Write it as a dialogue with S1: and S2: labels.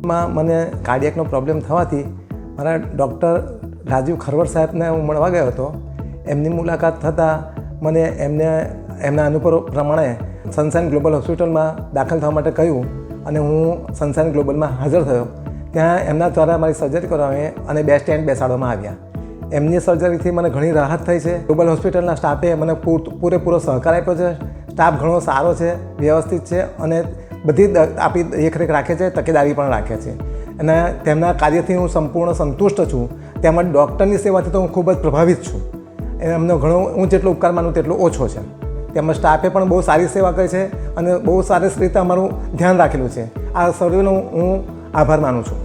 S1: માં મને કાર્ડિયકનો પ્રોબ્લેમ થવાથી મારા ડૉક્ટર રાજીવ ખરવડ સાહેબને હું મળવા ગયો હતો. એમની મુલાકાત થતાં મને એમના અનુભવ પ્રમાણે સનશાઇન ગ્લોબલ હોસ્પિટલમાં દાખલ થવા માટે કહ્યું અને હું સનશાઇન ગ્લોબલમાં હાજર થયો. ત્યાં એમના દ્વારા મારી સર્જરી કરવામાં અને 2 સ્ટેન્ટ બેસાડવામાં આવ્યા. એમની સર્જરીથી મને ઘણી રાહત થઈ છે. ગ્લોબલ હોસ્પિટલના સ્ટાફે મને પૂરેપૂરો સહકાર આપ્યો છે. સ્ટાફ ઘણો સારો છે, વ્યવસ્થિત છે અને બધી આપણી દેખરેખ રાખે છે, તકેદારી પણ રાખે છે. અને તેમના કાર્યથી હું સંપૂર્ણ સંતુષ્ટ છું. તેમજ ડૉક્ટરની સેવાથી તો હું ખૂબ જ પ્રભાવિત છું. એમનો ઘણો હું જેટલો ઉપકાર માનું તેટલો ઓછો છે. તેમજ સ્ટાફે પણ બહુ સારી સેવા કરી છે અને બહુ સરસ રીતે અમારું ધ્યાન રાખેલું છે. આ સર્વેનો હું આભાર માનું છું.